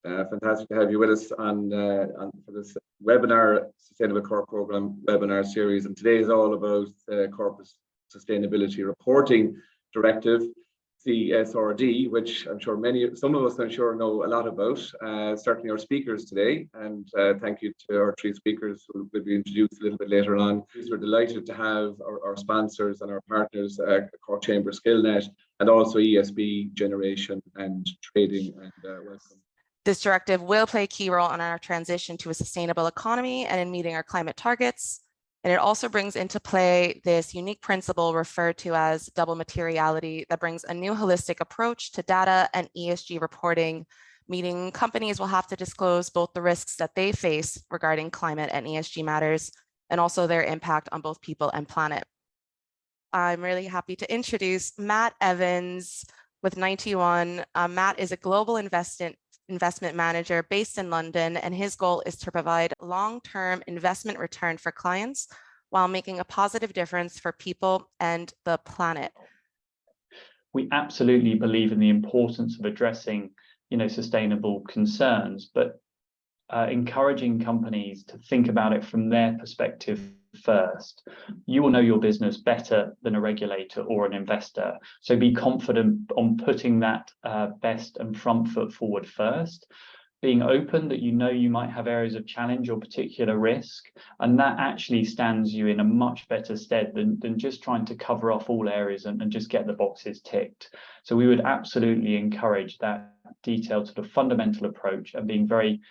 Fantastic to have you with us for this webinar, Sustainable Cork Programme webinar series. And today is all about Corporate Sustainability Reporting Directive, CSRD, which I'm sure some of us, I'm sure, know a lot about. Certainly our speakers today, and thank you to our three speakers who will be introduced a little bit later on. We're delighted to have our sponsors and our partners, Cork Chamber, Skillnet, and also ESB Generation and Trading. And welcome. This directive will play a key role in our transition to a sustainable economy and in meeting our climate targets. And it also brings into play this unique principle referred to as double materiality that brings a new holistic approach to data and ESG reporting, meaning companies will have to disclose both the risks that they face regarding climate and ESG matters, and also their impact on both people and planet. I'm really happy to introduce Matt Evans with 91. Matt is a global investment manager based in London, and his goal is to provide long-term investment return for clients while making a positive difference for people and the planet. We absolutely believe in the importance of addressing, sustainable concerns, but encouraging companies to think about it from their perspective first. You will know your business better than a regulator or an investor, so be confident on putting that best and front foot forward first, being open that you might have areas of challenge or particular risk, and that actually stands you in a much better stead than just trying to cover off all areas and just get the boxes ticked. So we would absolutely encourage that detailed sort of fundamental approach and being very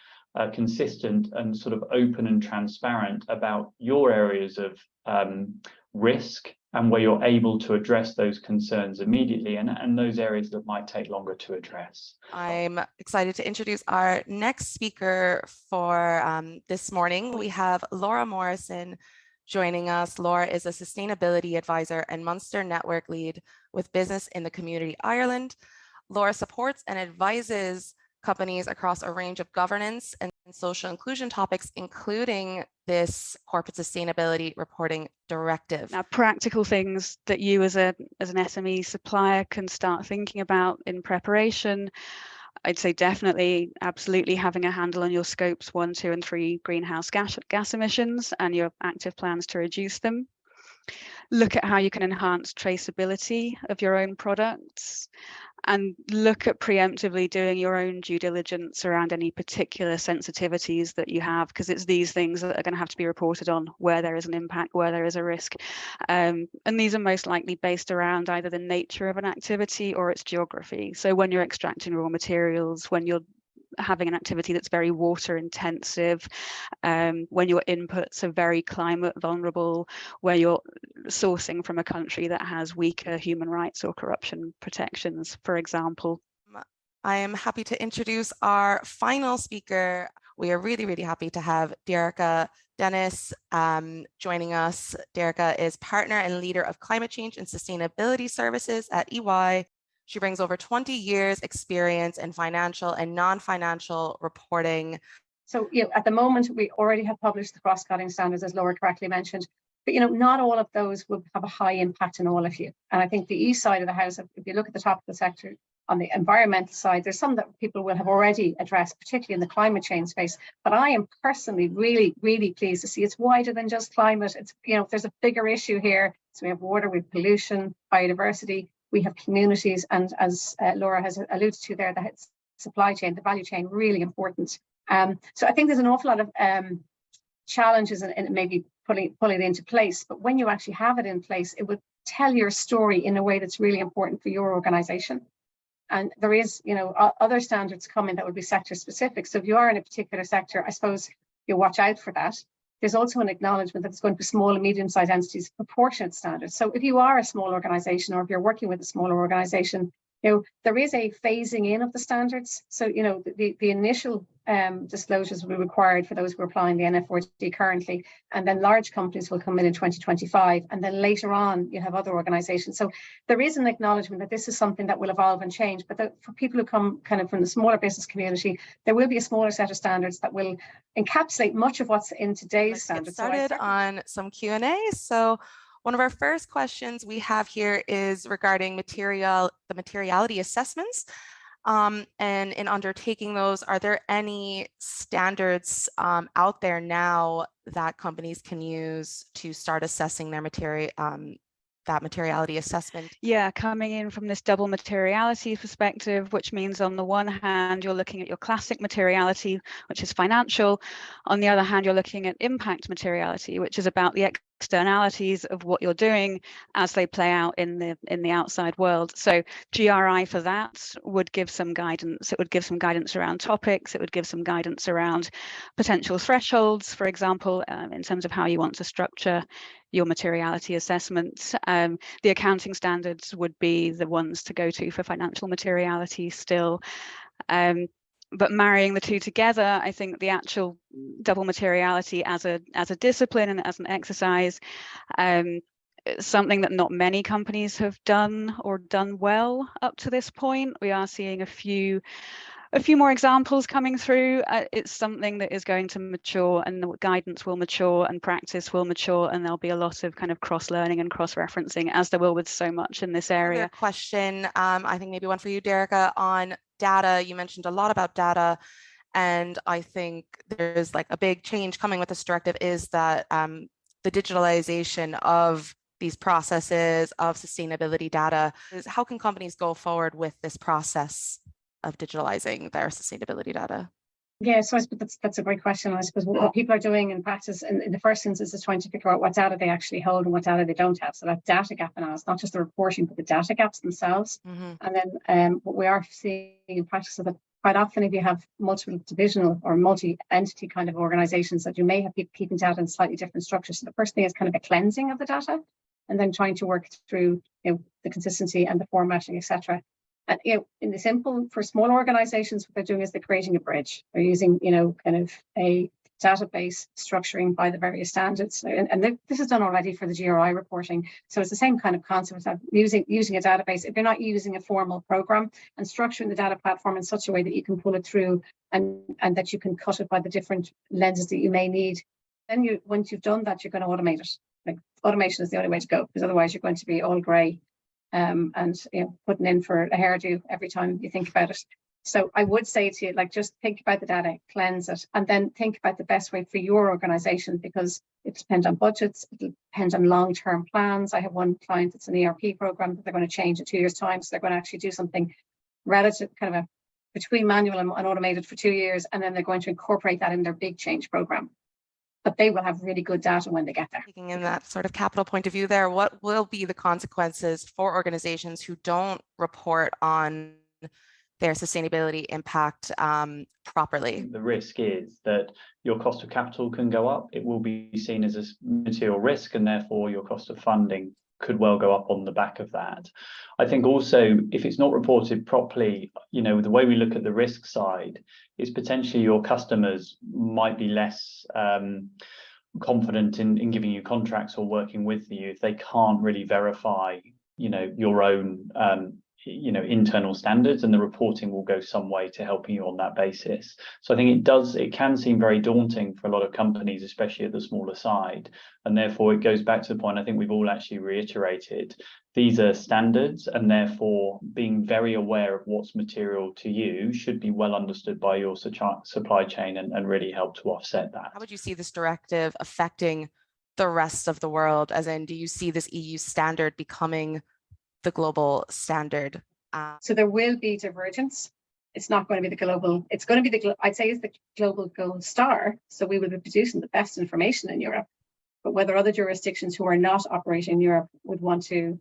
consistent and sort of open and transparent about your areas of risk and where you're able to address those concerns immediately and those areas that might take longer to address. I'm excited to introduce our next speaker for this morning. We have Laura Morrison joining us. Laura is a sustainability advisor and Munster network lead with Business in the Community Ireland. Laura supports and advises companies across a range of governance and social inclusion topics, including this corporate sustainability reporting directive. Now, practical things that you as an SME supplier can start thinking about in preparation. I'd say definitely, absolutely having a handle on your scopes 1, 2, and 3 greenhouse gas emissions and your active plans to reduce them. Look at how you can enhance traceability of your own products, and look at preemptively doing your own due diligence around any particular sensitivities that you have, because it's these things that are going to have to be reported on where there is an impact, where there is a risk. And these are most likely based around either the nature of an activity or its geography. So when you're extracting raw materials, when you're having an activity that's very water intensive, when your inputs are very climate vulnerable, where you're sourcing from a country that has weaker human rights or corruption protections, for example. I am happy to introduce our final speaker. We are really, really happy to have Derarca Dennis joining us. Derarca is partner and leader of climate change and sustainability services at EY. She brings over 20 years experience in financial and non-financial reporting. So, at the moment, we already have published the cross-cutting standards, as Laura correctly mentioned, but, not all of those will have a high impact on all of you. And I think the E side of the house, if you look at the top of the sector, on the environmental side, there's some that people will have already addressed, particularly in the climate change space. But I am personally really, really pleased to see it's wider than just climate. It's, there's a bigger issue here. So we have water, we have pollution, biodiversity, we have communities, and as Laura has alluded to there, the supply chain, the value chain, really important. So I think there's an awful lot of challenges in maybe putting it into place, but when you actually have it in place, it would tell your story in a way that's really important for your organization. And there is, other standards coming that would be sector specific. So if you are in a particular sector, I suppose you'll watch out for that. There's also an acknowledgement that it's going to be small and medium-sized entities, proportionate standards. So if you are a small organization, or if you're working with a smaller organization, there is a phasing in of the standards. So, the initial disclosures will be required for those who are applying the NF4D currently, and then large companies will come in 2025, and then later on you have other organizations. So there is an acknowledgement that this is something that will evolve and change, but for people who come kind of from the smaller business community, there will be a smaller set of standards that will encapsulate much of what's in today's standards. Let's get started on some Q&A. So one of our first questions we have here is regarding the materiality assessments. And in undertaking those, are there any standards out there now that companies can use to start assessing their that materiality assessment? Yeah, coming in from this double materiality perspective, which means on the one hand, you're looking at your classic materiality, which is financial. On the other hand, you're looking at impact materiality, which is about the externalities of what you're doing as they play out in the outside world. So GRI for that would give some guidance. It would give some guidance around topics. It would give some guidance around potential thresholds, for example, in terms of how you want to structure your materiality assessment. The accounting standards would be the ones to go to for financial materiality still. But marrying the two together, I think the actual double materiality as a discipline and as an exercise, something that not many companies have done or done well up to this point. We are seeing a few more examples coming through. It's something that is going to mature, and the guidance will mature and practice will mature, and there'll be a lot of kind of cross-learning and cross-referencing, as there will with so much in this area. Another question, I think maybe one for you, Derarca, on data. You mentioned a lot about data, and I think there's like a big change coming with this directive is that the digitalization of these processes of sustainability data. How can companies go forward with this process of digitalizing their sustainability data? Yeah, so I suppose that's a great question. I suppose what people are doing in practice in the first instance is trying to figure out what data they actually hold and what data they don't have. So that data gap analysis, not just the reporting, but the data gaps themselves. Mm-hmm. And then what we are seeing in practice is that quite often if you have multiple divisional or multi-entity kind of organizations, that you may have people keeping data in slightly different structures. So the first thing is kind of a cleansing of the data, and then trying to work through the consistency and the formatting, etc. And in the simple, for small organizations, what they're doing is they're creating a bridge. They're using, kind of a database structuring by the various standards. And this is done already for the GRI reporting. So it's the same kind of concept of using a database. If you're not using a formal program, and structuring the data platform in such a way that you can pull it through and that you can cut it by the different lenses that you may need, then once you've done that, you're going to automate it. Like, automation is the only way to go, because otherwise you're going to be all grey. And putting in for a hairdo every time you think about it. So I would say to you, just think about the data, cleanse it, and then think about the best way for your organization, because it depends on budgets, it depends on long-term plans. I have one client that's an ERP program that they're going to change in 2 years' time, so they're going to actually do something relative, kind of between manual and automated for 2 years, and then they're going to incorporate that in their big change program. But they will have really good data when they get there. Taking in that sort of capital point of view there, what will be the consequences for organizations who don't report on their sustainability impact properly? The risk is that your cost of capital can go up. It will be seen as a material risk, and therefore your cost of funding could well go up on the back of that. I think also, if it's not reported properly, the way we look at the risk side is potentially your customers might be less confident in giving you contracts or working with you if they can't really verify, your own internal standards, and the reporting will go some way to helping you on that basis. So I think it can seem very daunting for a lot of companies, especially at the smaller side, and therefore it goes back to the point I think we've all actually reiterated. These are standards, and therefore being very aware of what's material to you should be well understood by your supply chain and really help to offset that. How would you see this directive affecting the rest of the world? As in, do you see this EU standard becoming the global standard? So there will be divergence. It's not going to be the global, it's going to be I'd say it's the global gold star. So we will be producing the best information in Europe. But whether other jurisdictions who are not operating in Europe would want to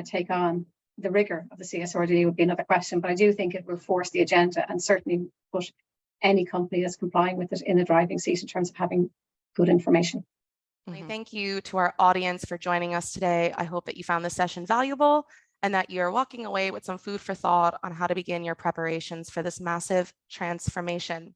take on the rigor of the CSRD would be another question. But I do think it will force the agenda and certainly put any company that's complying with it in the driving seat in terms of having good information. Mm-hmm. Thank you to our audience for joining us today. I hope that you found this session valuable and that you're walking away with some food for thought on how to begin your preparations for this massive transformation.